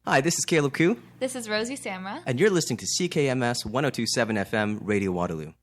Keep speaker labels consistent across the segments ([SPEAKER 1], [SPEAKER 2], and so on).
[SPEAKER 1] Hi, this is Caleb Koo.
[SPEAKER 2] This is Rosie Samra.
[SPEAKER 1] And you're listening to CKMS 102.7 FM, Radio Waterloo.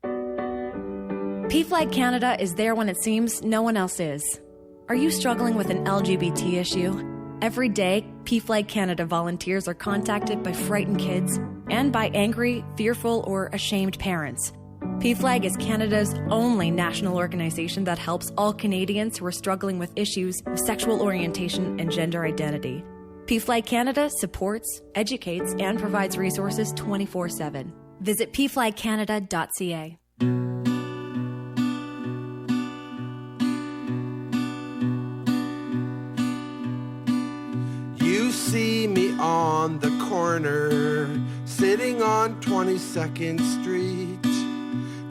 [SPEAKER 3] PFLAG Canada is there when it seems no one else is. Are you struggling with an LGBT issue? Every day, PFLAG Canada volunteers are contacted by frightened kids and by angry, fearful, or ashamed parents. PFLAG is Canada's only national organization that helps all Canadians who are struggling with issues of sexual orientation and gender identity. PFLAG Canada supports, educates, and provides resources 24/7. Visit pflagcanada.ca.
[SPEAKER 4] You see me on the corner, sitting on 22nd Street.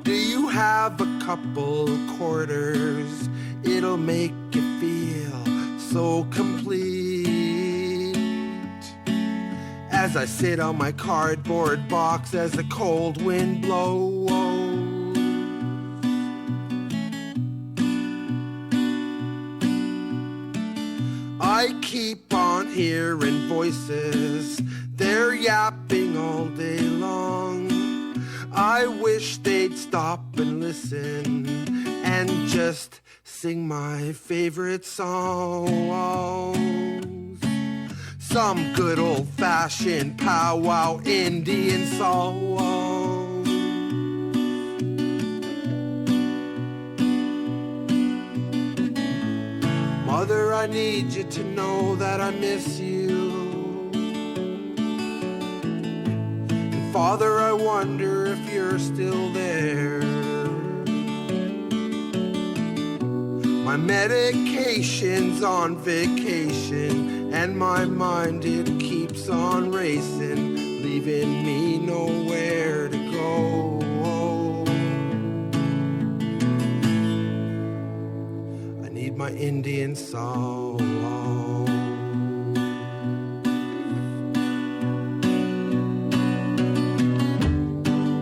[SPEAKER 4] Do you have a couple quarters? It'll make you feel so complete. As I sit on my cardboard box as the cold wind blows, I keep on hearing voices, they're yapping all day long. I wish they'd stop and listen and just sing my favorite songs. Some good old-fashioned powwow Indian songs. Mother, I need you to know that I miss you. And Father, I wonder if you're still there. My medication's on vacation, and my mind, it keeps on racing, leaving me nowhere to go. I need my Indian song.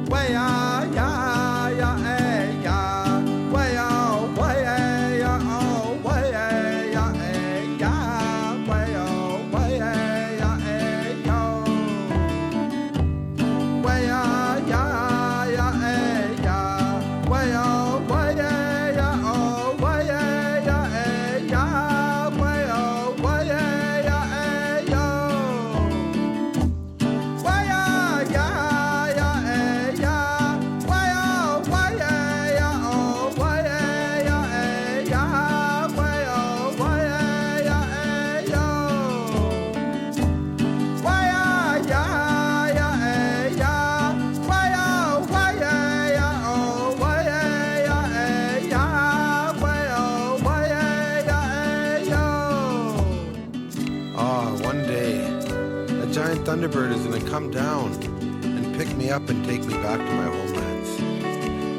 [SPEAKER 4] Way ah, yeah, yeah, eh, yeah. Way oh, way eh, yeah, oh, way eh, yeah, eh, yeah. Way oh, way eh, yeah, eh, yo. Way ah, yeah, yeah, eh, yeah. Way oh, way eh, yeah, oh, way eh, yeah, eh, yeah. Way oh, way eh, yeah, eh, yo. Way ah, yeah, yeah, eh, yeah. Way oh, way eh, yeah, oh, way eh, yeah, eh, yeah. Way oh, way eh, yeah, eh, yo. Way ah, yeah, yeah, eh, yeah. Way oh, way eh, yeah, oh, way eh, yeah, eh, yeah. Way oh, way eh, yeah, eh, yo. One day, a giant thunderbird is gonna come down and pick me up and take me back to my homelands.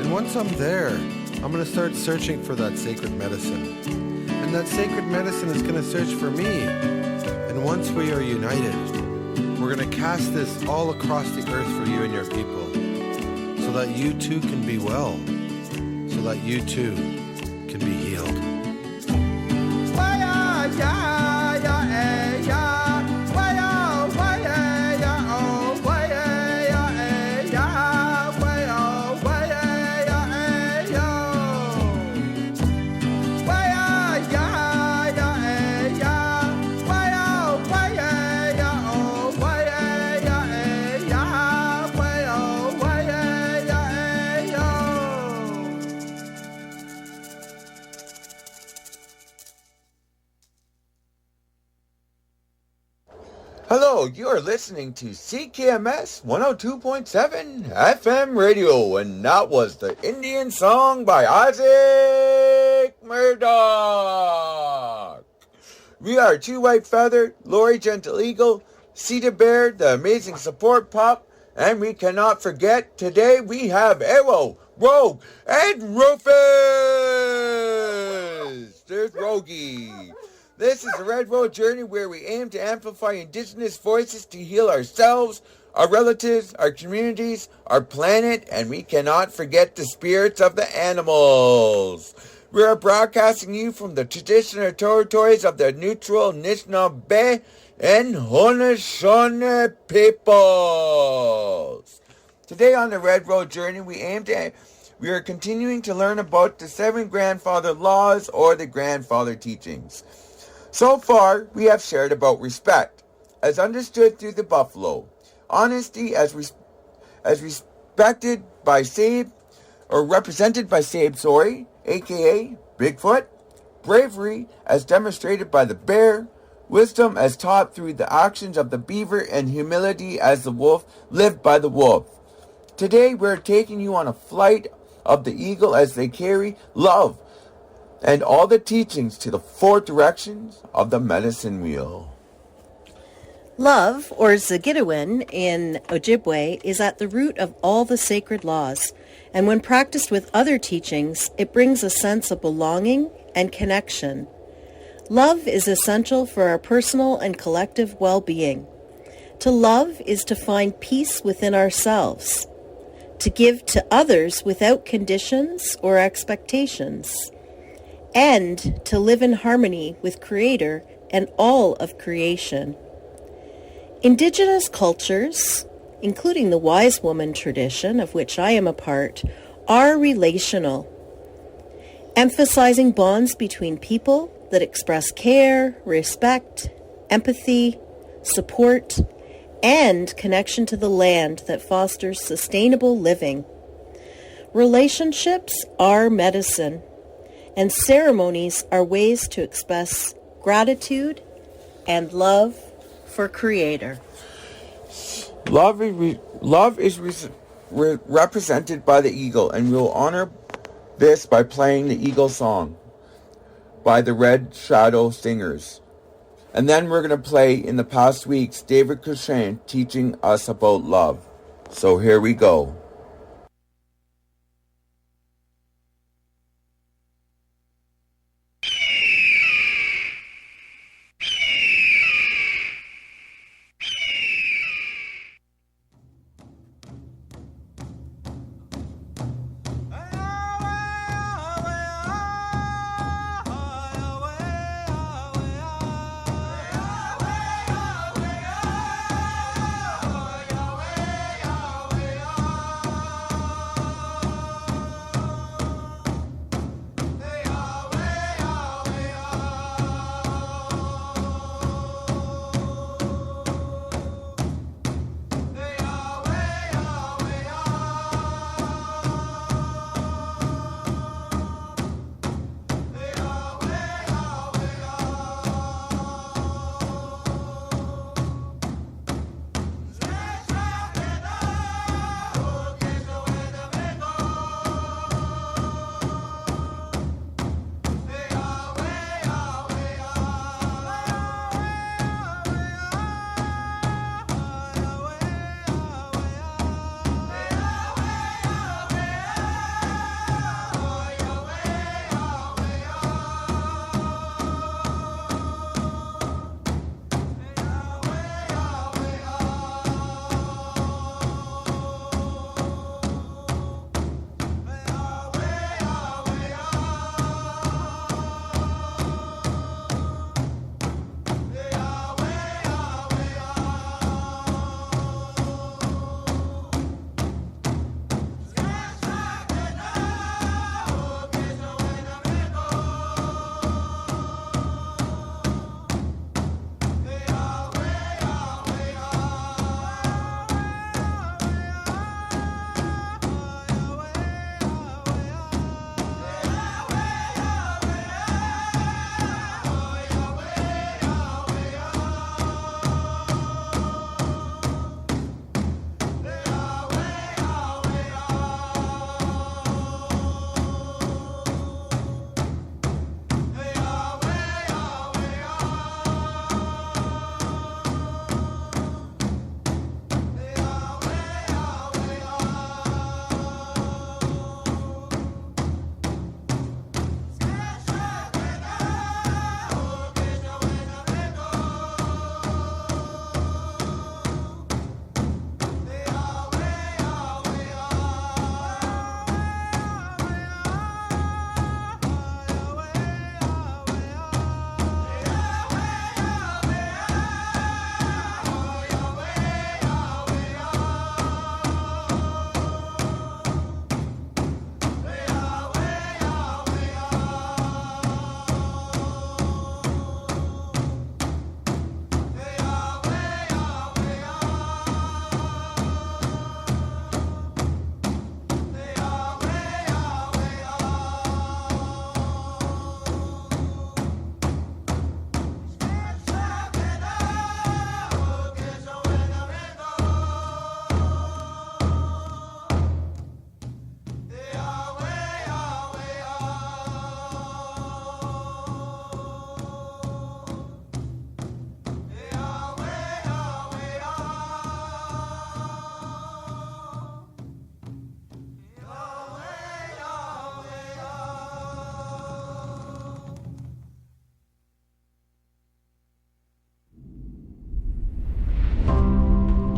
[SPEAKER 4] And once I'm there, I'm gonna start searching for that sacred medicine. And that sacred medicine is gonna search for me. And once we are united, we're gonna cast this all across the earth for you and your people, so that you too can be well, so that you too can be healed.
[SPEAKER 5] Hello, you are listening to CKMS 102.7 FM radio, and that was the Indian song by Isaac Murdoch. We are Two White Feather, Lori Gentle Eagle, Cedar Bear, the amazing support pup, and we cannot forget, today we have Arrow, Rogue, and Rufus. There's Rogie. This is the Red Road Journey, where we aim to amplify Indigenous voices to heal ourselves, our relatives, our communities, our planet, and we cannot forget the spirits of the animals. We are broadcasting you from the traditional territories of the neutral Anishinaabe and Haudenosaunee peoples. Today on the Red Road Journey, we are continuing to learn about the 7 grandfather laws or the grandfather teachings. So far, we have shared about respect, as understood through the buffalo, honesty as respected by Sabe, or represented by Sabe, aka Bigfoot, bravery as demonstrated by the bear, wisdom as taught through the actions of the beaver, and humility as the wolf lived by the wolf. Today we're taking you on a flight of the eagle as they carry love and all the teachings to the 4 directions of the medicine wheel.
[SPEAKER 2] Love, or Zagidawin in Ojibwe, is at the root of all the sacred laws, and when practiced with other teachings, it brings a sense of belonging and connection. Love is essential for our personal and collective well-being. To love is to find peace within ourselves, to give to others without conditions or expectations, and to live in harmony with Creator and all of creation. Indigenous cultures, including the wise woman tradition, of which I am a part, are relational, emphasizing bonds between people that express care, respect, empathy, support, and connection to the land that fosters sustainable living. Relationships are medicine, and ceremonies are ways to express gratitude and love for Creator.
[SPEAKER 5] Love is represented by the eagle, and we will honor this by playing the Eagle Song by the Red Shadow Singers. And then we're going to play, in the past weeks, David Crushane teaching us about love. So here we go.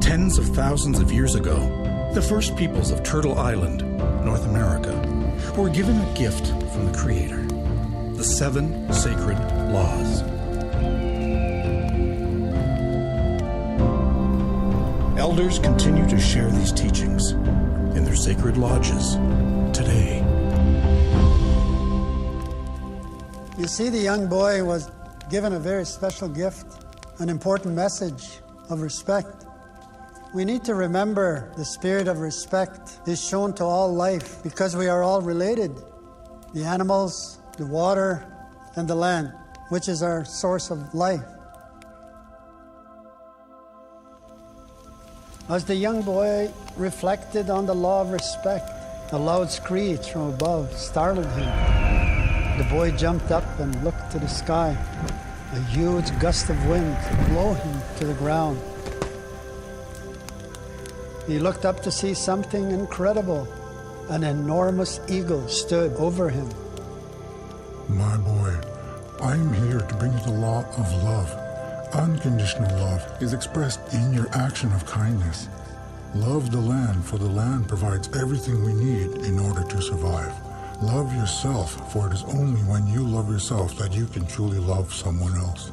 [SPEAKER 6] Tens of thousands of years ago, the first peoples of Turtle Island, North America, were given a gift from the Creator, the 7 sacred laws. Elders continue to share these teachings in their sacred lodges today.
[SPEAKER 7] You see, the young boy was given a very special gift, an important message of respect. We need to remember the spirit of respect is shown to all life because we are all related. The animals, the water, and the land, which is our source of life. As the young boy reflected on the law of respect, a loud screech from above startled him. The boy jumped up and looked to the sky. A huge gust of wind blew him to the ground. He looked up to see something incredible. An enormous eagle stood over him.
[SPEAKER 8] My boy, I am here to bring you the law of love. Unconditional love is expressed in your action of kindness. Love the land, for the land provides everything we need in order to survive. Love yourself, for it is only when you love yourself that you can truly love someone else.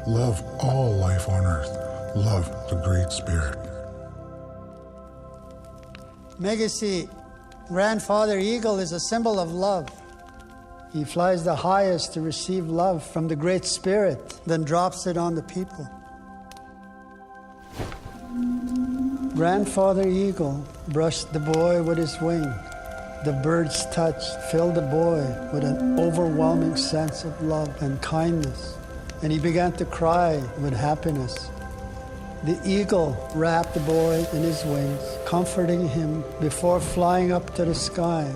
[SPEAKER 8] Love all life on earth. Love the Great Spirit.
[SPEAKER 7] Megasi, Grandfather Eagle is a symbol of love. He flies the highest to receive love from the Great Spirit, then drops it on the people. Grandfather Eagle brushed the boy with his wing. The bird's touch filled the boy with an overwhelming sense of love and kindness, and he began to cry with happiness. The eagle wrapped the boy in his wings, comforting him before flying up to the sky.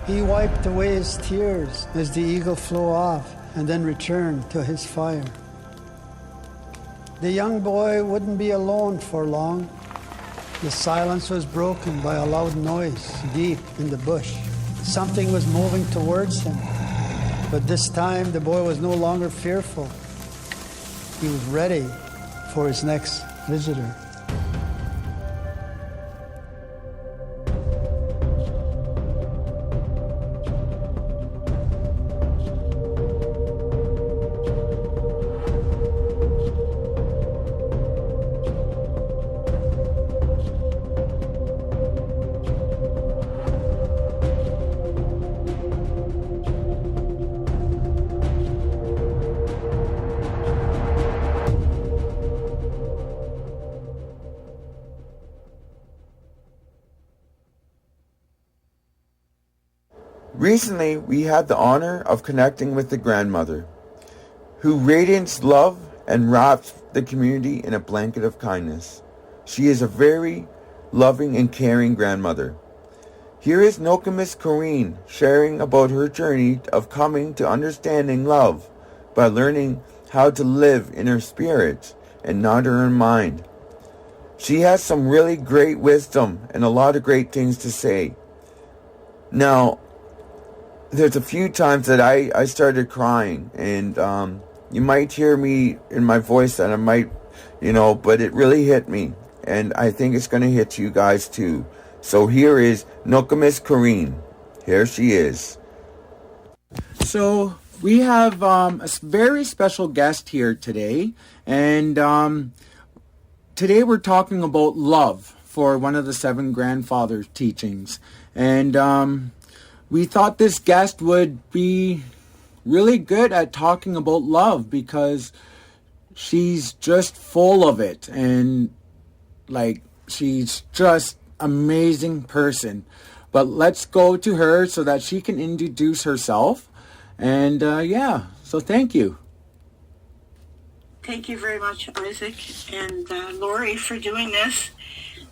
[SPEAKER 7] He wiped away his tears as the eagle flew off and then returned to his fire. The young boy wouldn't be alone for long. The silence was broken by a loud noise deep in the bush. Something was moving towards him, but this time the boy was no longer fearful. He was ready for his next visitor.
[SPEAKER 5] Recently, we had the honor of connecting with the grandmother, who radiates love and wraps the community in a blanket of kindness. She is a very loving and caring grandmother. Here is Nokomis Corrine sharing about her journey of coming to understanding love by learning how to live in her spirit and not her own mind. She has some really great wisdom and a lot of great things to say. Now, there's a few times that I started crying, and you might hear me in my voice that I might, but it really hit me, and I think it's going to hit you guys too. So here is Nokomis Corrine. Here she is. So we have a very special guest here today, and today we're talking about love for one of the 7 grandfather teachings, and we thought this guest would be really good at talking about love because she's just full of it, and she's just amazing person. But let's go to her so that she can introduce herself, and so thank you.
[SPEAKER 9] Thank you very much, Isaac and Lori, for doing this.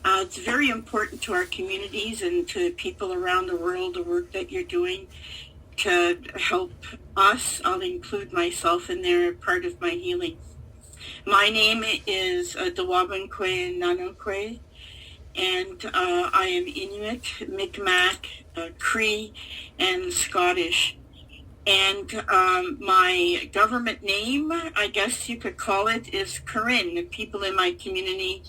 [SPEAKER 9] It's very important to our communities and to people around the world, the work that you're doing to help us. I'll include myself in there, part of my healing. My name is Dawabankwe Nanokwe, and I am Inuit, Mi'kmaq, Cree, and Scottish. And my government name, I guess you could call it, is Corinne. The people in my community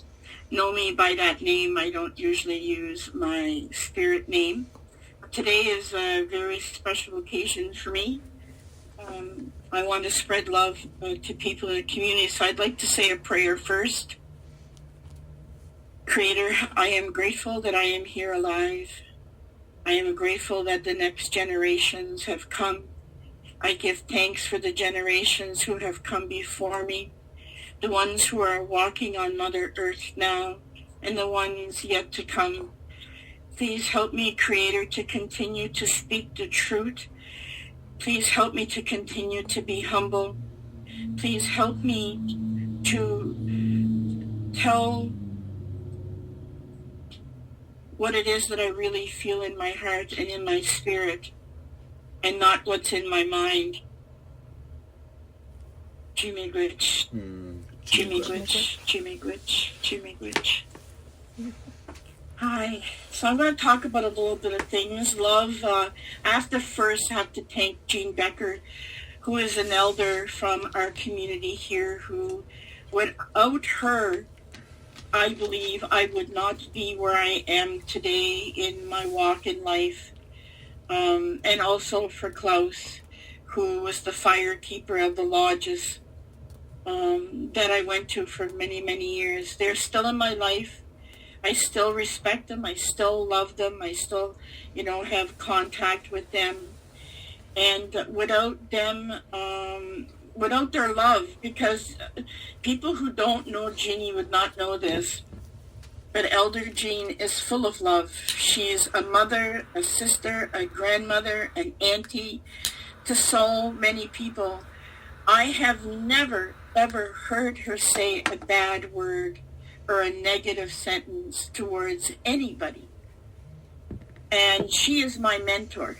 [SPEAKER 9] know me by that name. I don't usually use my spirit name. Today is a very special occasion for me. I want to spread love to people in the community, so I'd like to say a prayer first. Creator, I am grateful that I am here alive. I am grateful that the next generations have come. I give thanks for the generations who have come before me, the ones who are walking on Mother Earth now, and the ones yet to come. Please help me, Creator, to continue to speak the truth. Please help me to continue to be humble. Please help me to tell what it is that I really feel in my heart and in my spirit, and not what's in my mind. Jimmy Gwitch. Jimmy Gwitch. Jimmy Gwitch. Jimmy Gwitch. Hi. So I'm going to talk about a little bit of things. Love. I have to thank Jean Becker, who is an elder from our community here, who, without her, I believe I would not be where I am today in my walk in life. And also for Klaus, who was the fire keeper of the lodges that I went to for many, many years. They're still in my life. I still respect them. I still love them. I still, have contact with them. And without them, without their love, because people who don't know Jeannie would not know this, but Elder Jean is full of love. She is a mother, a sister, a grandmother, an auntie to so many people. I have never, ever heard her say a bad word or a negative sentence towards anybody. And she is my mentor.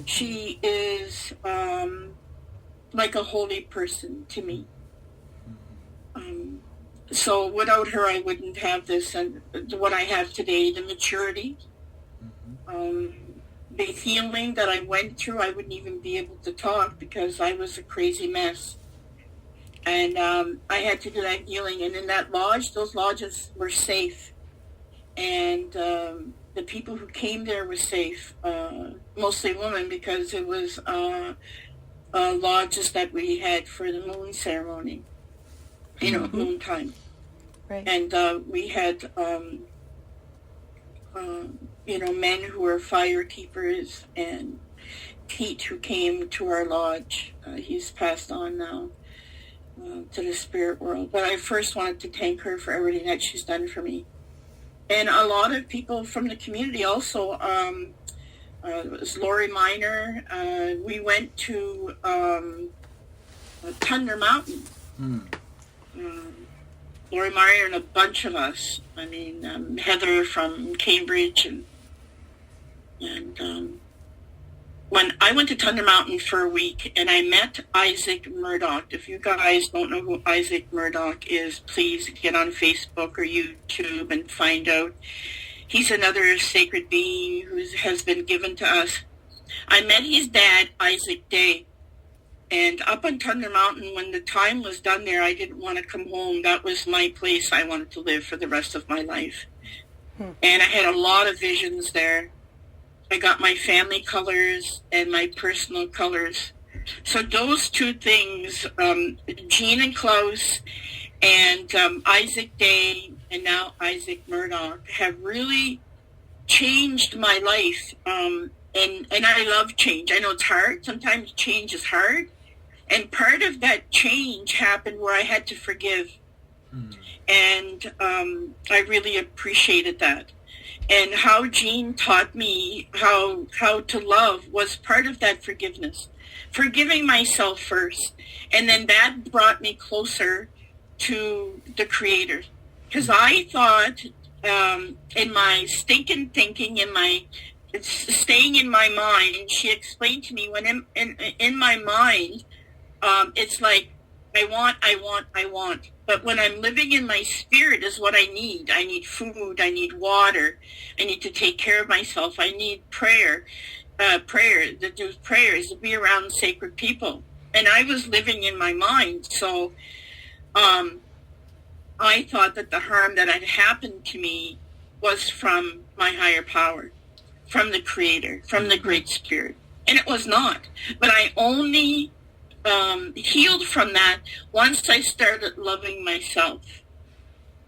[SPEAKER 9] She is like a holy person to me. So without her, I wouldn't have this and what I have today, the maturity, the healing that I went through. I wouldn't even be able to talk because I was a crazy mess. And I had to do that healing. And in that lodge, those lodges were safe. And the people who came there were safe, mostly women, because it was lodges that we had for the moon ceremony, moon time.
[SPEAKER 2] Right.
[SPEAKER 9] And we had, men who were fire keepers, and Pete, who came to our lodge. He's passed on now to the spirit world. But I first wanted to thank her for everything that she's done for me. And a lot of people from the community also, it was Lori Miner. We went to Thunder Mountain. Lori Miner and a bunch of us. I mean, Heather from Cambridge. And when I went to Thunder Mountain for a week, and I met Isaac Murdoch. If you guys don't know who Isaac Murdoch is, please get on Facebook or YouTube and find out. He's another sacred being who has been given to us. I met his dad, Isaac Day. And up on Thunder Mountain, when the time was done there, I didn't want to come home. That was my place I wanted to live for the rest of my life. And I had a lot of visions there. I got my family colors and my personal colors. So those two things, Jean and Klaus and Isaac Day and now Isaac Murdoch, have really changed my life. And I love change. I know it's hard. Sometimes change is hard. And part of that change happened where I had to forgive. And I really appreciated that. And how Jean taught me how to love was part of that forgiveness. Forgiving myself first. And then that brought me closer to the Creator. Because I thought in my stinking thinking, it's staying in my mind, she explained to me when in my mind, it's like, I want. But when I'm living in my spirit is what I need. I need food. I need water. I need to take care of myself. I need prayer. prayers, to do prayers, to be around sacred people. And I was living in my mind, so I thought that the harm that had happened to me was from my higher power, from the Creator, from the Great Spirit. And it was not. But I only healed from that once I started loving myself.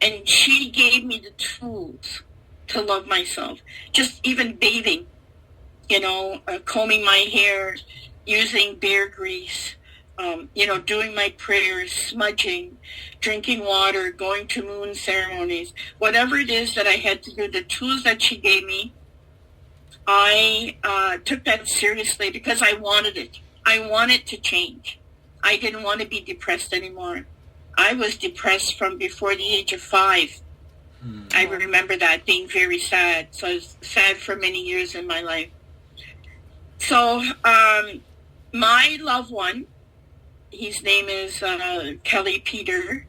[SPEAKER 9] And she gave me the tools to love myself. Just even bathing, combing my hair, using bear grease, doing my prayers, smudging, drinking water, going to moon ceremonies, whatever it is that I had to do, the tools that she gave me, I took that seriously because I wanted it. I wanted to change. I didn't want to be depressed anymore. I was depressed from before the age of 5. I remember that, being very sad. So I was sad for many years in my life. So my loved one, his name is Kelly Peter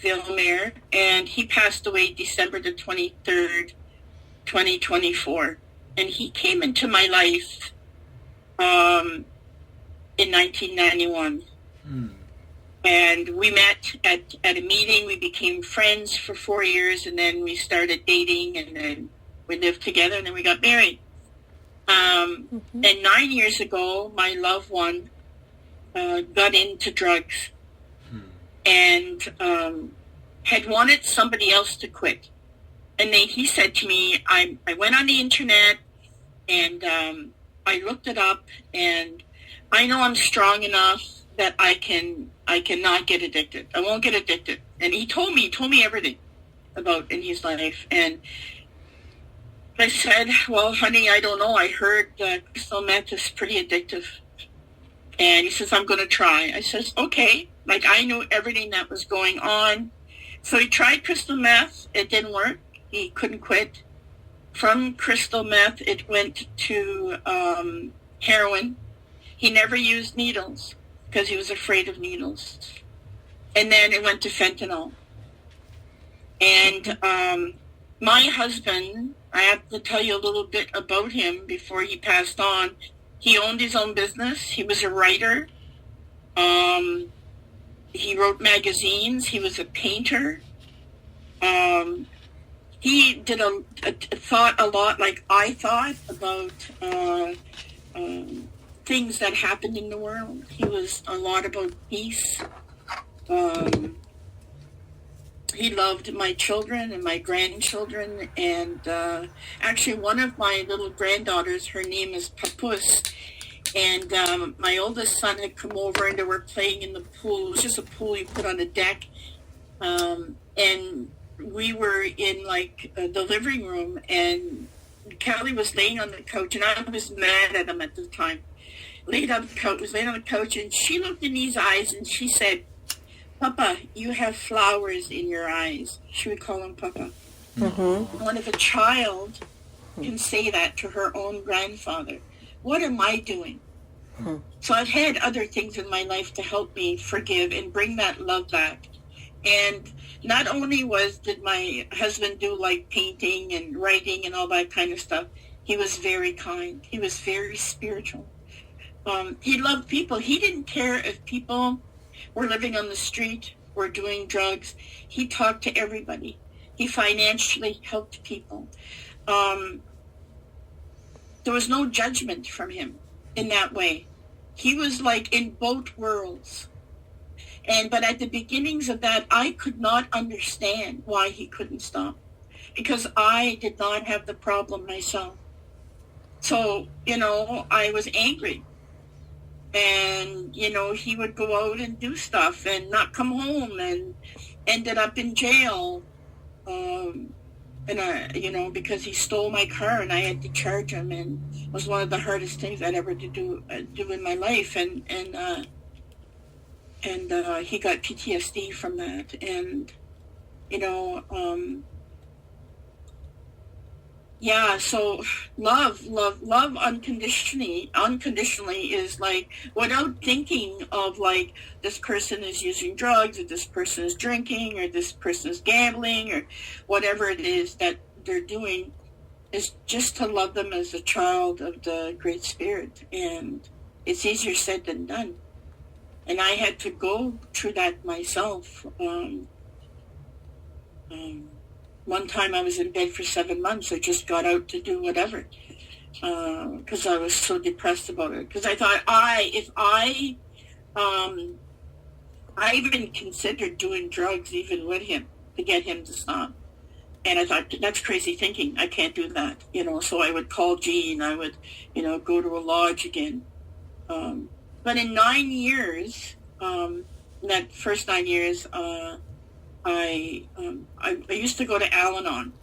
[SPEAKER 9] Vilmer, and he passed away December the 23rd, 2024. And he came into my life in 1991. And we met at a meeting. We became friends for 4 years, and then we started dating, and then we lived together, and then we got married. And 9 years ago, my loved one got into drugs and had wanted somebody else to quit. And then he said to me, I went on the internet and I looked it up, and I know I'm strong enough that I cannot get addicted. I won't get addicted. And he told me everything about in his life. And I said, well, honey, I don't know. I heard crystal meth is pretty addictive. And he says, I'm going to try. I says, okay. Like, I knew everything that was going on. So he tried crystal meth. It didn't work. He couldn't quit. From crystal meth, it went to heroin. He never used needles because he was afraid of needles. And then it went to fentanyl. And my husband, I have to tell you a little bit about him before he passed on. He owned his own business. He was a writer. He wrote magazines. He was a painter. He did thought a lot like I thought about things that happened in the world. He was a lot about peace. He loved my children and my grandchildren, and actually one of my little granddaughters, her name is Papoose, and my oldest son had come over and they were playing in the pool. It was just a pool you put on a deck, and we were in the living room, and Kelly was laying on the couch, and I was mad at him at the time. Was laying on the couch, and she looked in his eyes and she said, Papa, you have flowers in your eyes. She would call him Papa. Mm-hmm. When if a child can say that to her own grandfather, what am I doing? Mm-hmm. So I've had other things in my life to help me forgive and bring that love back. And not only did my husband do painting and writing and all that kind of stuff, he was very kind. He was very spiritual. He loved people. He didn't care if people were living on the street or doing drugs. He talked to everybody. He financially helped people. There was no judgment from him in that way. He was in both worlds. But at the beginnings of that, I could not understand why he couldn't stop, because I did not have the problem myself. So, I was angry. And, he would go out and do stuff and not come home and ended up in jail. Because he stole my car and I had to charge him, and it was one of the hardest things I'd ever do in my life. And he got PTSD from that. And, so love unconditionally is without thinking of this person is using drugs, or this person is drinking, or this person is gambling, or whatever it is that they're doing. is just to love them as a child of the Great Spirit. And it's easier said than done. And I had to go through that myself. One time I was in bed for 7 months. I just got out to do whatever because I was so depressed about it. Because I thought, I even considered doing drugs even with him to get him to stop. And I thought, that's crazy thinking. I can't do that, So I would call Jean. I would, go to a lodge again. But in 9 years, that first 9 years, I used to go to Al-Anon,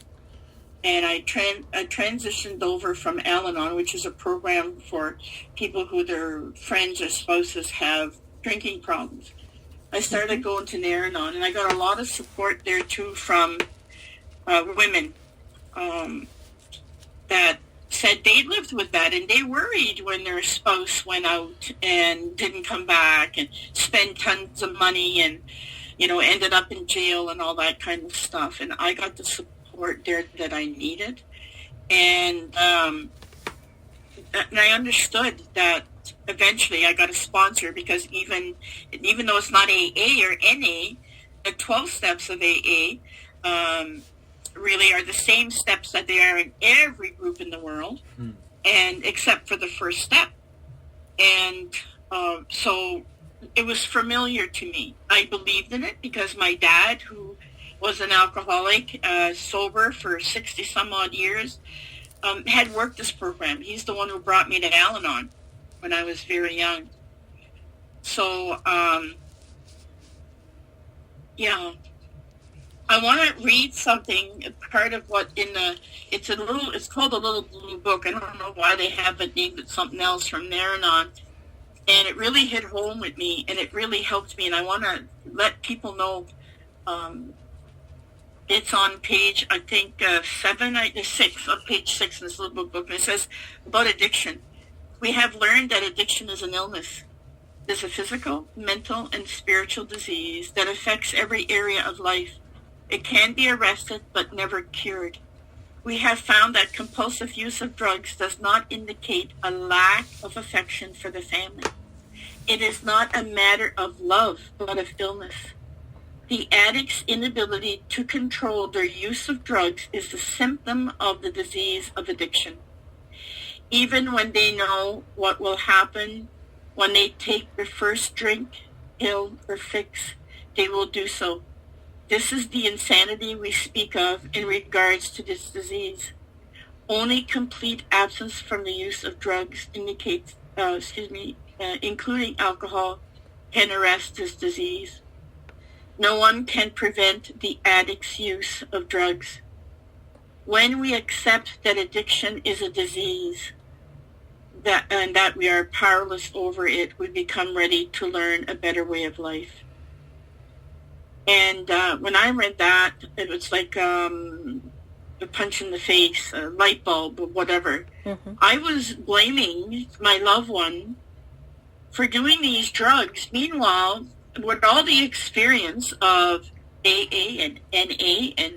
[SPEAKER 9] and I transitioned over from Al-Anon, which is a program for people who their friends or spouses have drinking problems. I started going to Al-Anon, and I got a lot of support there too from women that said they lived with that, and they worried when their spouse went out and didn't come back and spent tons of money and ended up in jail and all that kind of stuff. And I got the support there that I needed. And I understood that eventually I got a sponsor, because even though it's not AA or NA, the 12 steps of AA really are the same steps that they are in every group in the world, and except for the first step. And so it was familiar to me. I believed in it because my dad, who was an alcoholic, sober for 60 some odd years, had worked this program. He's the one who brought me to Al-Anon when I was very young. So, I want to read something, part of what it's called a little blue book. I don't know why they have it named it something else, from there and on. And it really hit home with me, and it really helped me. And I want to let people know, it's on page, I think, 6, on page 6 in this little book. And it says about addiction. We have learned that addiction is an illness. It is a physical, mental, and spiritual disease that affects every area of life. It can be arrested, but never cured. We have found that compulsive use of drugs does not indicate a lack of affection for the family. It is not a matter of love, but of illness. The addict's inability to control their use of drugs is the symptom of the disease of addiction. Even when they know what will happen when they take their first drink, pill, or fix, they will do so. This is the insanity we speak of in regards to this disease. Only complete absence from the use of drugs including alcohol, can arrest this disease. No one can prevent the addict's use of drugs. When we accept that addiction is a disease, and that we are powerless over it, we become ready to learn a better way of life. And when I read that, it was like a punch in the face, a light bulb, or whatever. Mm-hmm. I was blaming my loved one for doing these drugs. Meanwhile, with all the experience of AA and NA and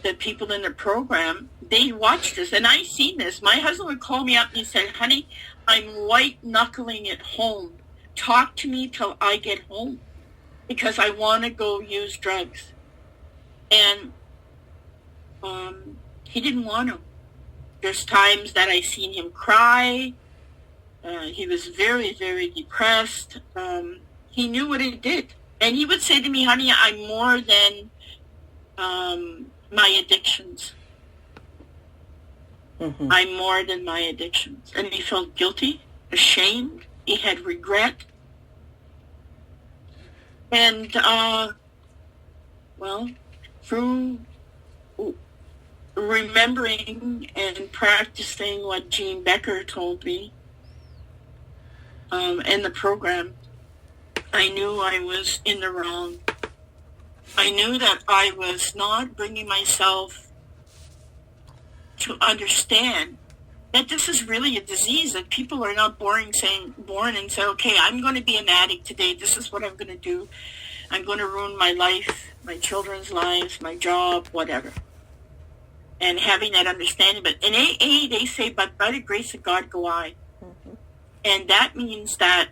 [SPEAKER 9] the people in the program, they watched this, and I seen this. My husband would call me up and he said, "Honey, I'm white-knuckling it home. Talk to me till I get home, because I want to go use drugs." And he didn't want to. There's times that I seen him cry. He was very, very depressed. He knew what it did. And he would say to me, "Honey, I'm more than my addictions. Mm-hmm. I'm more than my addictions." And he felt guilty, ashamed. He had regret. And, through remembering and practicing what Jean Becker told me in the program, I knew I was in the wrong. I knew that I was not bringing myself to understand that this is really a disease, that people are not born and say, "Okay, I'm going to be an addict today. This is what I'm going to do. I'm going to ruin my life, my children's lives, my job, whatever." and having that understanding. But in AA, they say, but by the grace of God go I. Mm-hmm. And that means that,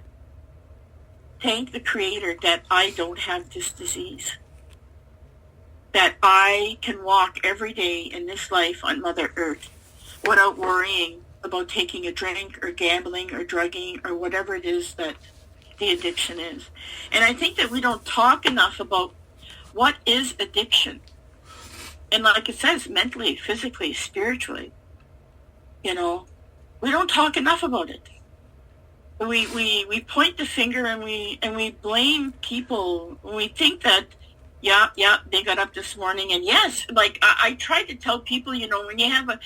[SPEAKER 9] thank the Creator that I don't have this disease. That I can walk every day in this life on Mother Earth without worrying about taking a drink or gambling or drugging or whatever it is that the addiction is. And I think that we don't talk enough about what is addiction. And like it says, mentally, physically, spiritually, we don't talk enough about it. We point the finger and we blame people. We think that, they got up this morning, and yes, like I tried to tell people, when you have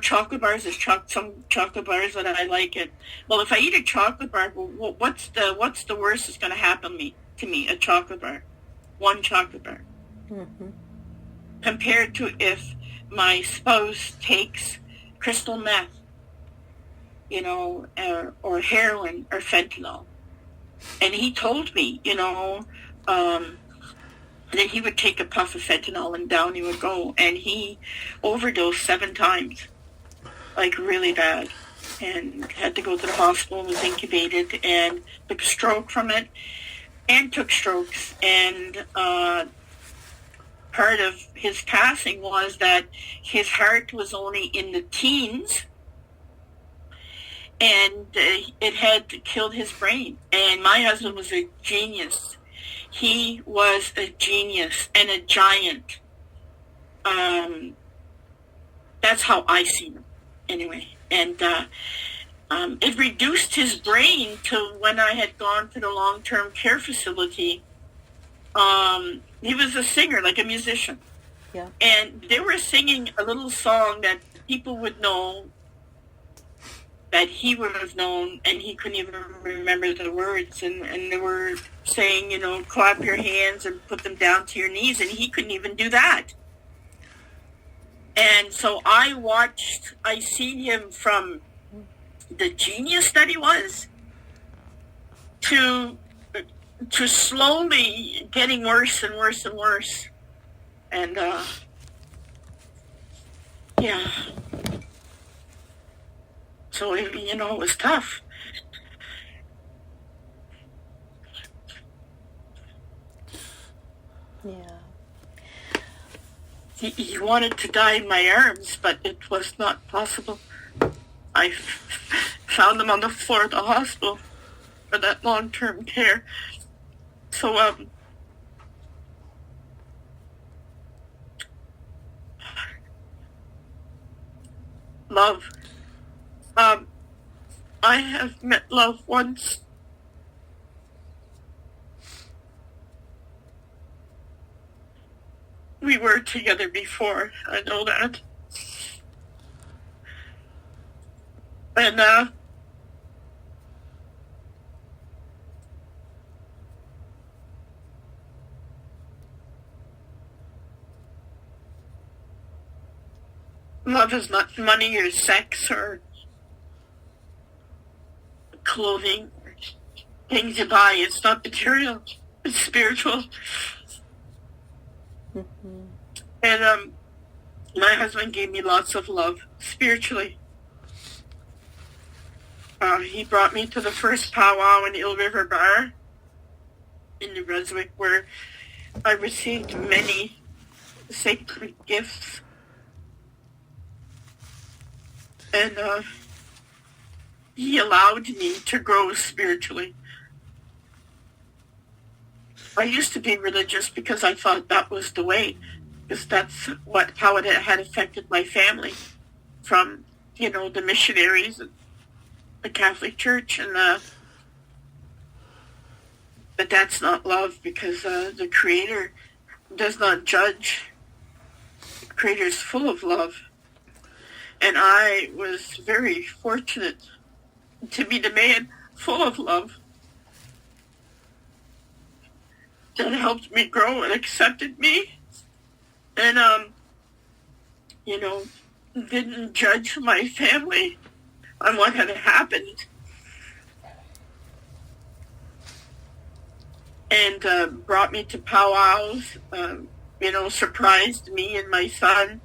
[SPEAKER 9] chocolate bars, there's some chocolate bars that I like it. Well, if I eat a chocolate bar, what's the worst that's going to happen to me? A chocolate bar, one chocolate bar. Mm-hmm. Compared to if my spouse takes crystal meth, or heroin or fentanyl. And he told me, that he would take a puff of fentanyl and down he would go. And he overdosed 7 times, like really bad, and had to go to the hospital, was incubated, and took a stroke from it, and took strokes. And part of his passing was that his heart was only in the teens, and it had killed his brain. And my husband was a genius. He was a genius and a giant. That's how I see him, anyway. And it reduced his brain to when I had gone to the long-term care facility. He was a singer, like a musician. Yeah. And they were singing a little song that people would know, that he would have known, and he couldn't even remember the words. And they were saying, clap your hands and put them down to your knees, and he couldn't even do that. And so I seen him from the genius that he was to slowly getting worse and worse and worse. And, yeah. So, it was tough.
[SPEAKER 2] Yeah.
[SPEAKER 9] He wanted to die in my arms, but it was not possible. I found him on the floor of the hospital for that long-term care. So, love. I have met love once. We were together before, I know that. And, love is not money or sex or clothing or things you buy. It's not material. It's spiritual. Mm-hmm. And my husband gave me lots of love spiritually. He brought me to the first powwow in Eel River Bar in New Brunswick, where I received many sacred gifts. And he allowed me to grow spiritually. I used to be religious because I thought that was the way, because that's how it had affected my family from, the missionaries and the Catholic Church, and but that's not love, because the Creator does not judge. The Creator is full of love. And I was very fortunate to meet a man full of love that helped me grow and accepted me. And, didn't judge my family on what had happened. And brought me to powwows, surprised me and my son.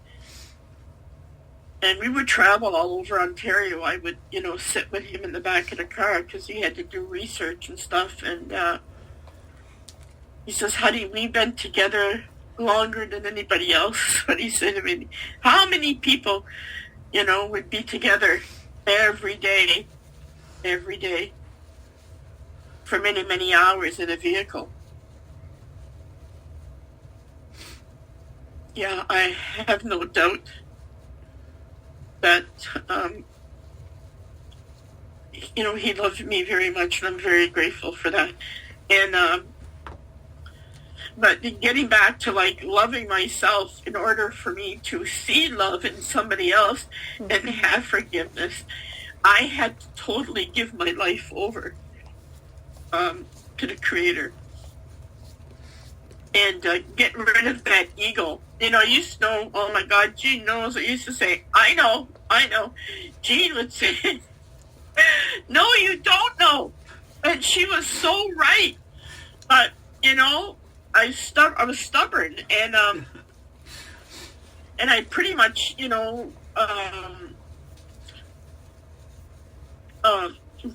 [SPEAKER 9] And we would travel all over Ontario. I would, sit with him in the back of the car because he had to do research and stuff. And he says, honey, we've been together longer than anybody else. But he said, I mean, how many people, would be together every day, for many, many hours in a vehicle? Yeah, I have no doubt that, he loved me very much, and I'm very grateful for that. And, but getting back to, loving myself in order for me to see love in somebody else and have forgiveness, I had to totally give my life over to the Creator. And get rid of that ego. I used to know, oh my God, Jean knows. I used to say, I know. Jean would say, no, you don't know. And she was so right. But, I was stubborn. And I pretty much,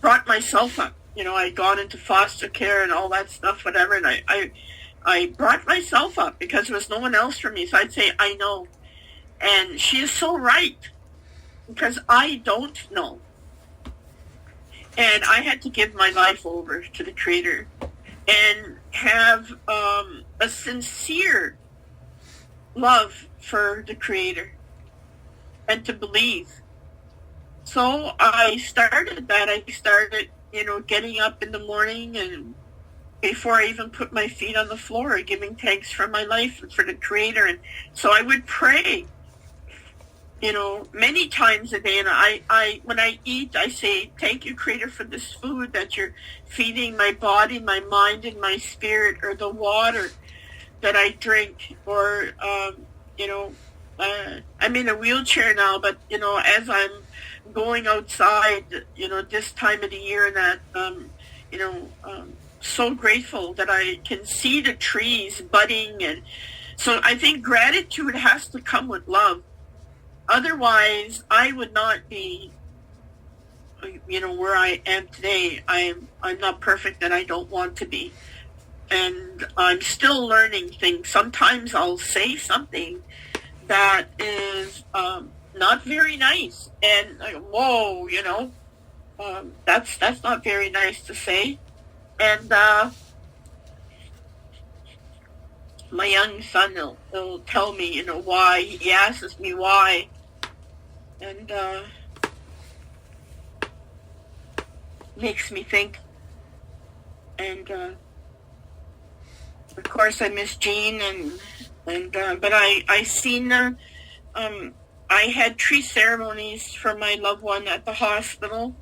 [SPEAKER 9] brought myself up. I'd gone into foster care and all that stuff, whatever, and I brought myself up because there was no one else for me. So I'd say, I know. And she is so right, because I don't know. And I had to give my life over to the Creator and have a sincere love for the Creator and to believe. So I started that. I started, getting up in the morning, and before I even put my feet on the floor, giving thanks for my life and for the Creator. And so I would pray, many times a day. And I when I eat, I say, thank you, Creator, for this food that you're feeding my body, my mind, and my spirit, or the water that I drink, or, I'm in a wheelchair now, but, as I'm going outside, this time of the year, and that, so grateful that I can see the trees budding. And so I think gratitude has to come with love. Otherwise, I would not be, where I am today. I'm not perfect, and I don't want to be. And I'm still learning things. Sometimes I'll say something that is not very nice. And whoa, that's not very nice to say. And my young son will tell me, why. He asks me why. And makes me think. And of course I miss Jean, and but I seen I had tree ceremonies for my loved one at the hospital.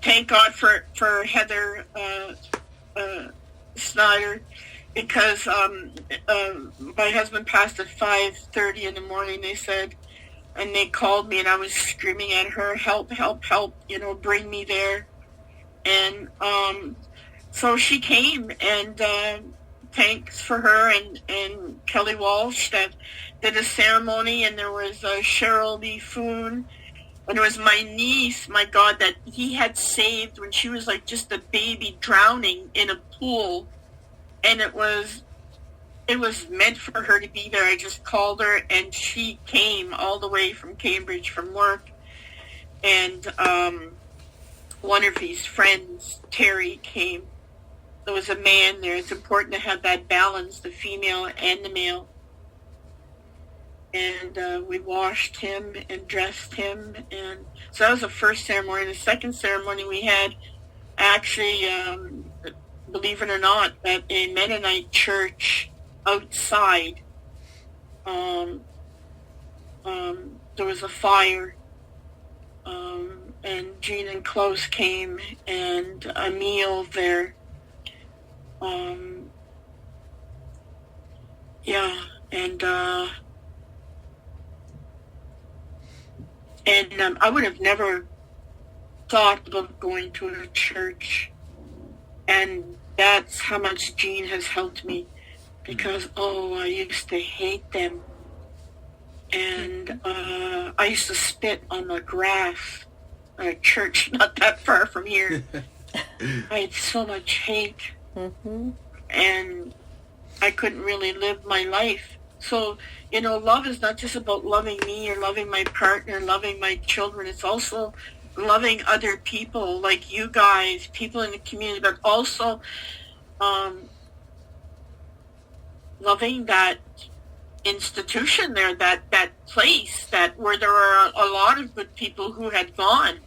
[SPEAKER 9] Thank God for Heather Snyder, because my husband passed at 5:30 in the morning, they said, and they called me, and I was screaming at her, help, help, help, bring me there. And so she came, and thanks for her and Kelly Walsh that did a ceremony, and there was Cheryl Lee Foon. And it was my niece, my God, that he had saved when she was just a baby drowning in a pool. And it was meant for her to be there. I just called her, and she came all the way from Cambridge from work. And one of his friends, Terry, came. There was a man there. It's important to have that balance, the female and the male. And we washed him and dressed him, and so that was the first ceremony. The second ceremony we had, actually, believe it or not, at a Mennonite church outside. There was a fire, and Jean and Klaus came, and a meal there. And I would have never thought about going to a church. And that's how much Jean has helped me. Because, I used to hate them. And I used to spit on the grass at a church not that far from here. I had so much hate. And I couldn't really live my life. So, love is not just about loving me or loving my partner, loving my children. It's also loving other people like you guys, people in the community, but also loving that institution there, that place where there are a lot of good people who had gone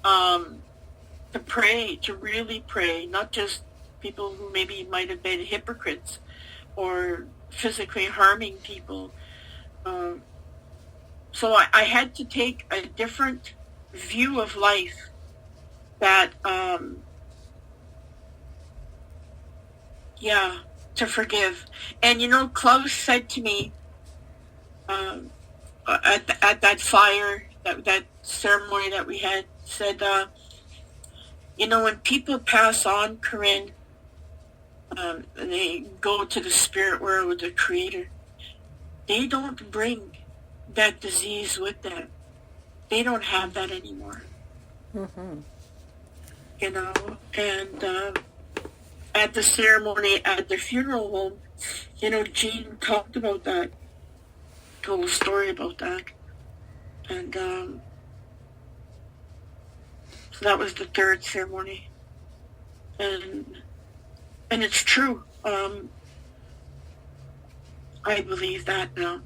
[SPEAKER 9] to pray, to really pray, not just people who maybe might have been hypocrites or physically harming people. So I had to take a different view of life that, to forgive. And, Klaus said to me at that fire, that ceremony that we had, said, when people pass on, Corinne, and they go to the spirit world with the Creator, they don't bring that disease with them. They don't have that anymore. And at the ceremony at the funeral home, Jean talked about that, told a story about that. And so that was the third ceremony. And it's true. I believe that now.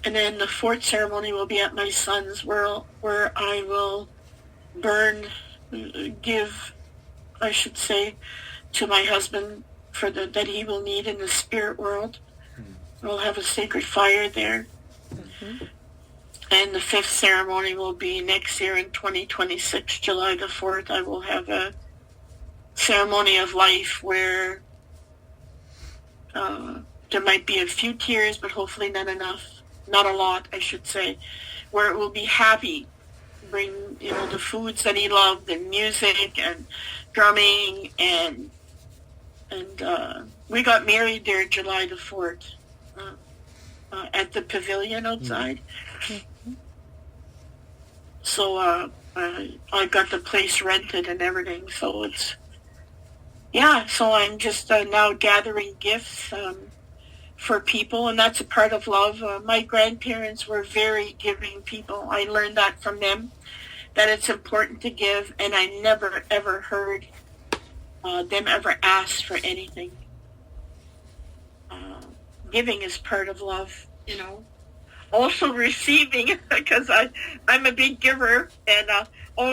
[SPEAKER 9] And then the fourth ceremony will be at my son's where I will give, I should say, to my husband that he will need in the spirit world. We'll have a sacred fire there. And the fifth ceremony will be next year in 2026, July the 4th. I will have a ceremony of life where there might be a few tears, but hopefully not enough. Not a lot, I should say. Where it will be happy. Bring, the foods that he loved, and music, and drumming, and we got married there July the 4th at the pavilion outside. So I got the place rented and everything. So it's, so I'm just now gathering gifts for people, and that's a part of love. My grandparents were very giving people. I learned that from them, that it's important to give, and I never, ever heard them ever ask for anything. Giving is part of love, Also receiving, because I'm a big giver, and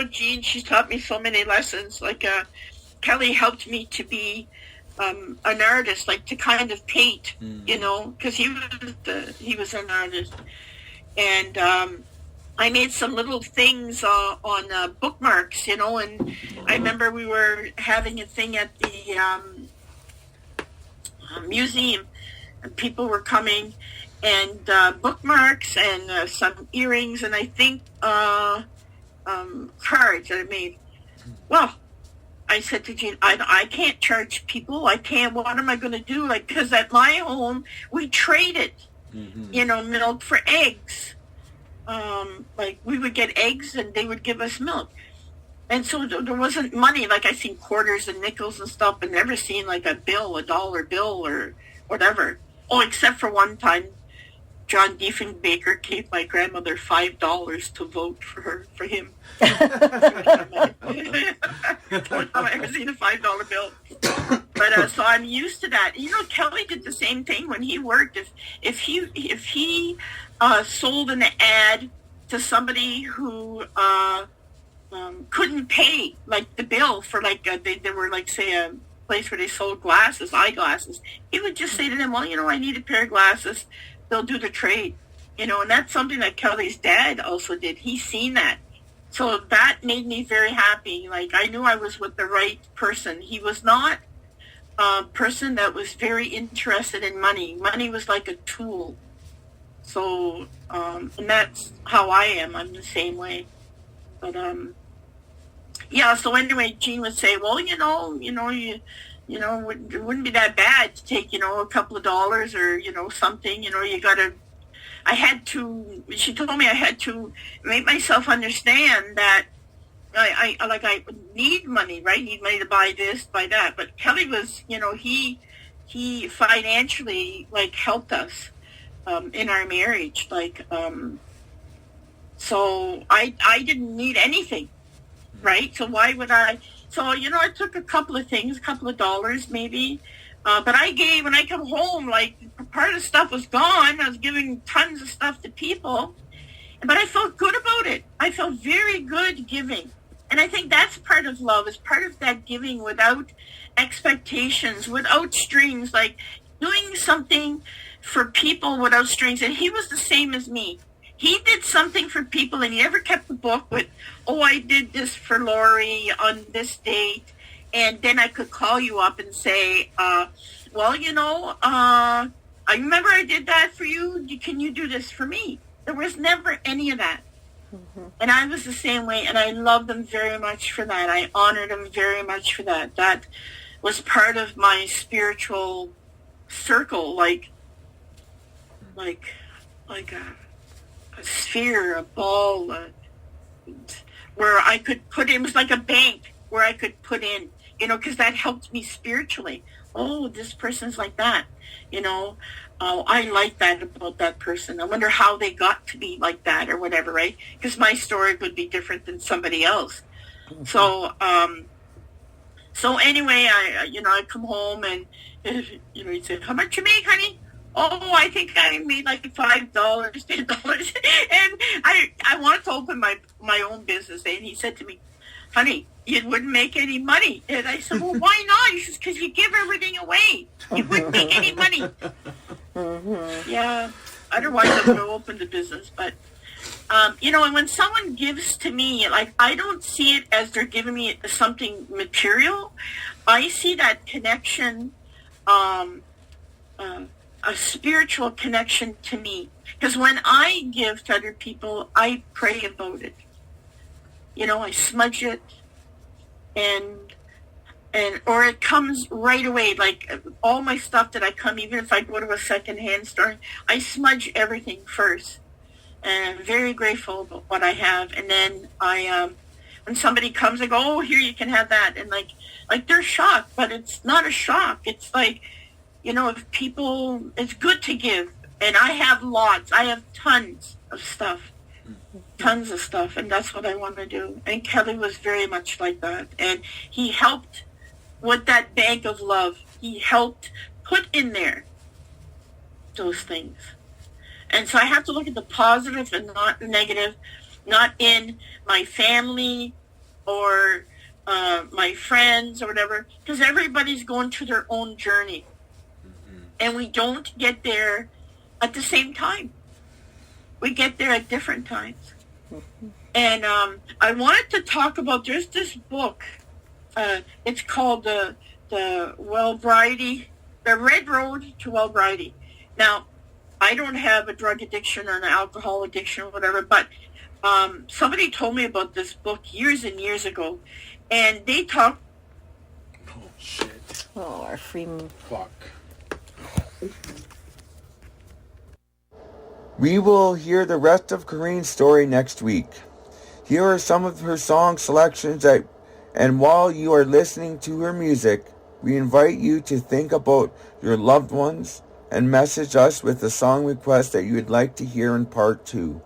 [SPEAKER 9] Jean, she's taught me so many lessons. Like Kelly helped me to be an artist, like to kind of paint, because he was an artist, and I made some little things on bookmarks, and I remember we were having a thing at the museum, and people were coming, and bookmarks and some earrings, and I think cards that I made. Well, I said to Jean, I can't charge people. I can't. What am I going to do? Because at my home, we traded, milk for eggs. We would get eggs and they would give us milk. And so there wasn't money. I seen quarters and nickels and stuff, but never seen a bill, $1 bill or whatever. Oh, except for one time, John Diefenbaker gave my grandmother $5 to vote for him. I've ever seen a $5 bill. But so I'm used to that. Kelly did the same thing when he worked. If he sold an ad to somebody who couldn't pay the bill for they were say a place where they sold eyeglasses, he would just say to them, well, I need a pair of glasses. They'll do the trade, and that's something that Kelly's dad also did. He's seen that. So that made me very happy. I knew I was with the right person. He was not a person that was very interested in money. Money was like a tool. So, and that's how I am. I'm the same way. But yeah, so anyway, Jean would say, well, it wouldn't be that bad to take, a couple of dollars or, something, she told me I had to make myself understand that I need money, right? Need money to buy this, buy that. But Kelly was, he financially, helped us, in our marriage. So I didn't need anything, right? So why would I? So, I took a couple of things, a couple of dollars maybe. But I gave, when I come home, part of the stuff was gone. I was giving tons of stuff to people. But I felt good about it. I felt very good giving. And I think that's part of love, is part of that giving without expectations, without strings, doing something for people without strings. And he was the same as me. He did something for people, and he never kept the book with, I did this for Lori on this date. And then I could call you up and say, I remember I did that for you. Can you do this for me? There was never any of that. Mm-hmm. And I was the same way, and I loved them very much for that. I honored them very much for that. That was part of my spiritual circle, like a sphere, a ball, where I could put in. It was like a bank where I could put in, because that helped me spiritually. Oh, this person's like that, I like that about that person. I wonder how they got to be like that or whatever, right? Because my story would be different than somebody else. Mm-hmm. So anyway, I come home and, he'd say, how much you make, honey? Oh, I think I made $5, $10. And I wanted to open my own business. And he said to me, honey, you wouldn't make any money. And I said, well, why not? He says, because you give everything away. You wouldn't make any money. Mm-hmm. Yeah. Otherwise, I would have opened the business. But, and when someone gives to me, I don't see it as they're giving me something material. I see that connection, a spiritual connection to me. Because when I give to other people, I pray about it. I smudge it, or it comes right away. All my stuff that I come, even if I go to a secondhand store, I smudge everything first. And I'm very grateful about what I have. And then when somebody comes, I go, oh, here, you can have that. And they're shocked, but it's not a shock. It's if people, it's good to give. And I have lots. I have tons of stuff. And that's what I want to do. And Kelly was very much like that. And he helped with that bank of love. He helped put in there those things. And so I have to look at the positive and not the negative, not in my family or my friends or whatever, because everybody's going through their own journey. Mm-hmm. And we don't get there at the same time. We get there at different times. Mm-hmm. And I wanted to talk about, there's this book. It's called the Wellbriety, The Red Road to Wellbriety. Now, I don't have a drug addiction or an alcohol addiction or whatever, but somebody told me about this book years and years ago. And they talk...
[SPEAKER 4] Oh, shit.
[SPEAKER 2] Oh, our free...
[SPEAKER 4] Fuck.
[SPEAKER 5] We will hear the rest of Corinne's story next week. Here are some of her song selections and while you are listening to her music, we invite you to think about your loved ones and message us with a song request that you would like to hear in part 2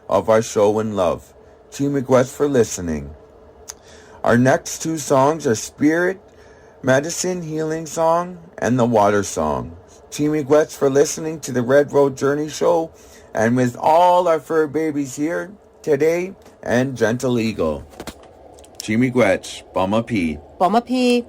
[SPEAKER 5] of our show in love. Team requests for listening. Our next 2 songs are Spirit, Medicine Healing Song, and The Water Song. Team requests for listening to the Red Road Journey Show, and with all our fur babies here today, and Gentle Eagle. Team requests, Bumma P.
[SPEAKER 2] Bumma P.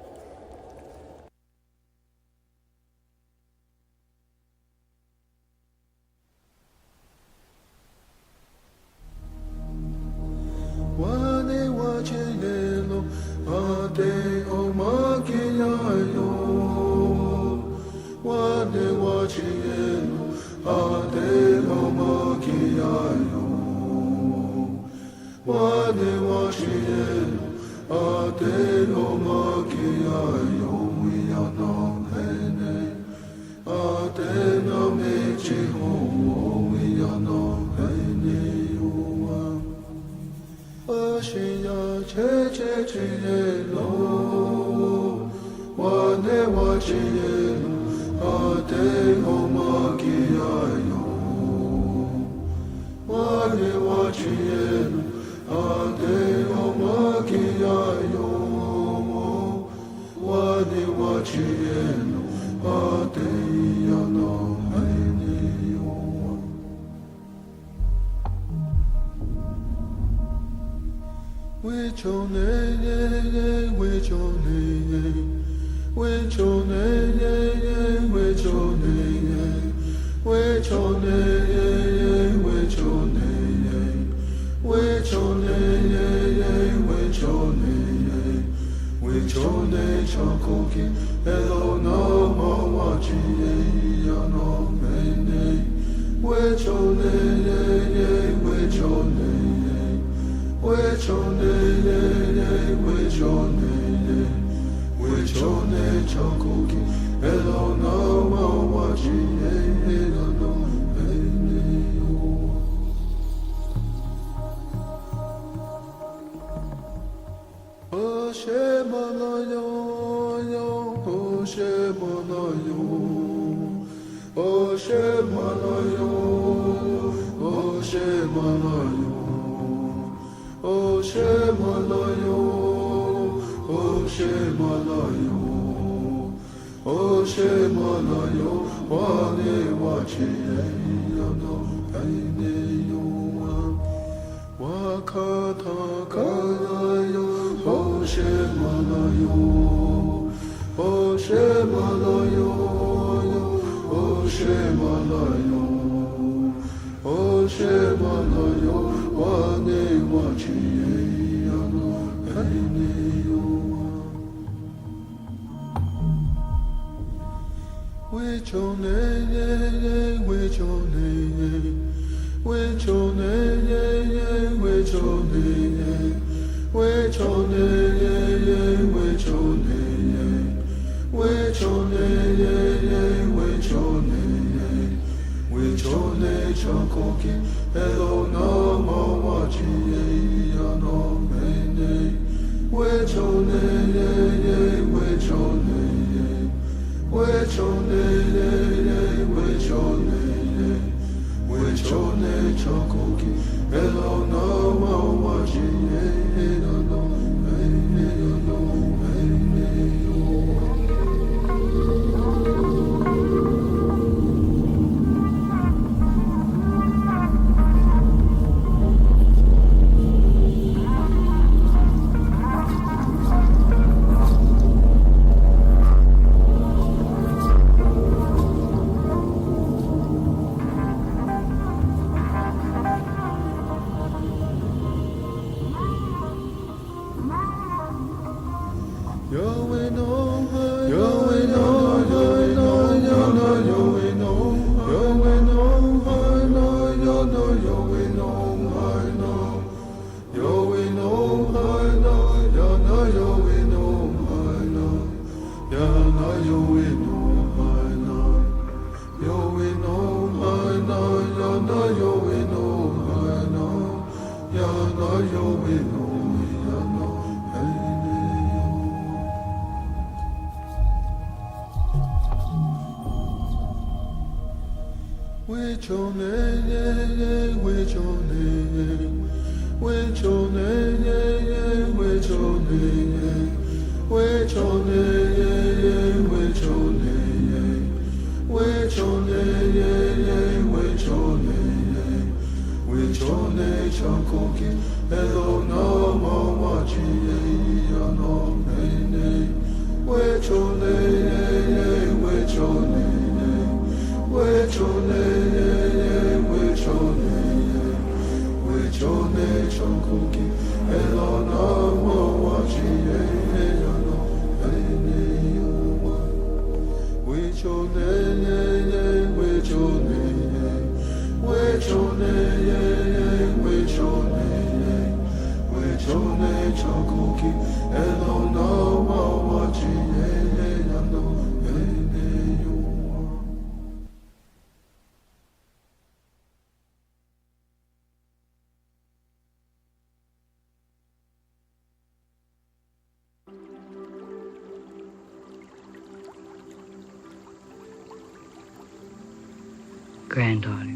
[SPEAKER 10] Granddaughter,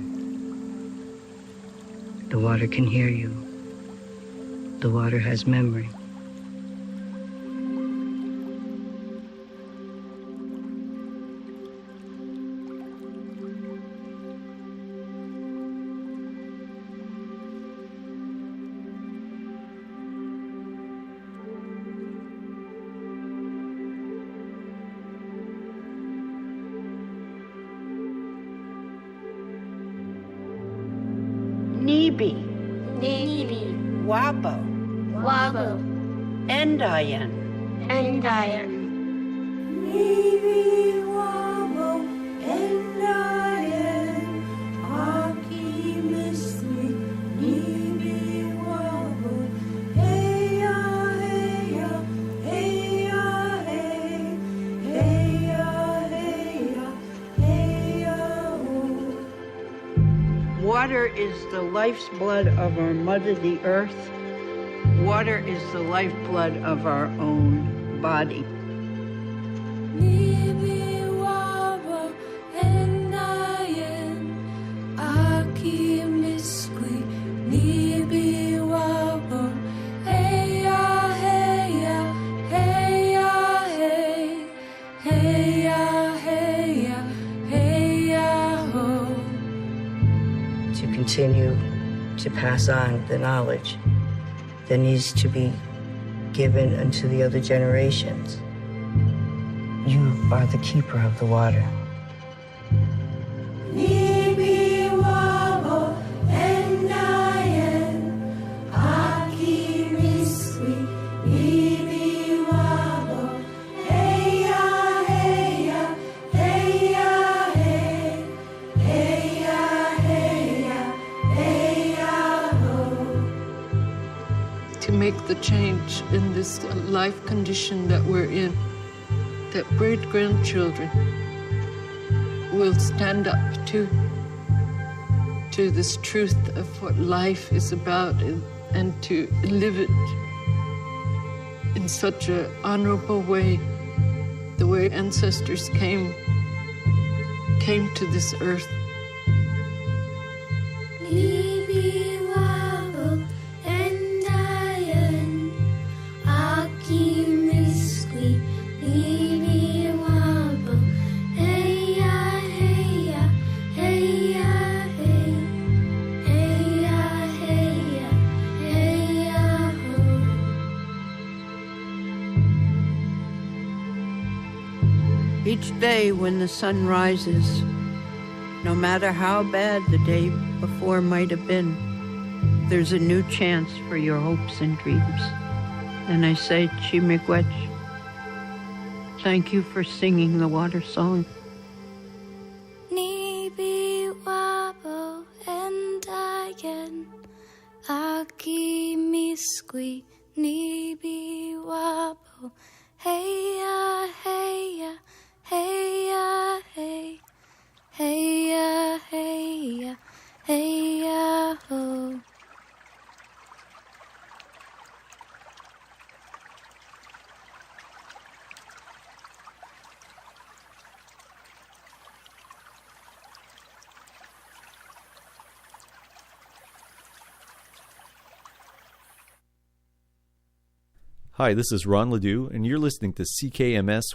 [SPEAKER 10] the water can hear you. The water has memory.
[SPEAKER 11] Nibi,
[SPEAKER 12] Wabo,
[SPEAKER 11] Endayan,
[SPEAKER 12] Nibi, Wabo, Endayan, Aki Misri, Nibi, Wabo, Heya, Heya, Heya, Heya, Heya, Heya, Heya.
[SPEAKER 11] Water is the life's blood of our mother, the earth. Water is the lifeblood of our own body.
[SPEAKER 12] Nibi, Wabo, Endayan, Aki Misri, Nibi, Wabo, Heya, Heya, Heya, Heya, Heya, Heya, Ho.
[SPEAKER 10] To continue to pass on the knowledge that needs to be given unto the other generations. You are the keeper of the water.
[SPEAKER 12] Nibi, Wabo, Endayan, Aki Misri, Nibi, Wabo, Heya, Heya, Heya, Heya, Heya, Heya, Ho.
[SPEAKER 13] To make the change in this life condition that we're in, that great-grandchildren will stand up to this truth of what life is about and to live it in such an honorable way, the way ancestors came to this earth.
[SPEAKER 12] Nibi, Wabo, Endayan, Aki Misri, Nibi, Wabo, Heya, Heya, Heya, Heya, Heya, Heya, Ho.
[SPEAKER 11] Each day when the sun rises, no matter how bad the day before might have been, there's a new chance for your hopes and dreams. And I say, Chimiigwech, thank you for singing the water song.
[SPEAKER 12] Nibi, Wabo, Endayan, Aki Misri, Nibi, Wabo, Heya, Heya, Heya, Heya, Heya, Heya, Ho.
[SPEAKER 14] Hi, this is Ron Ledoux, and you're listening to CKMS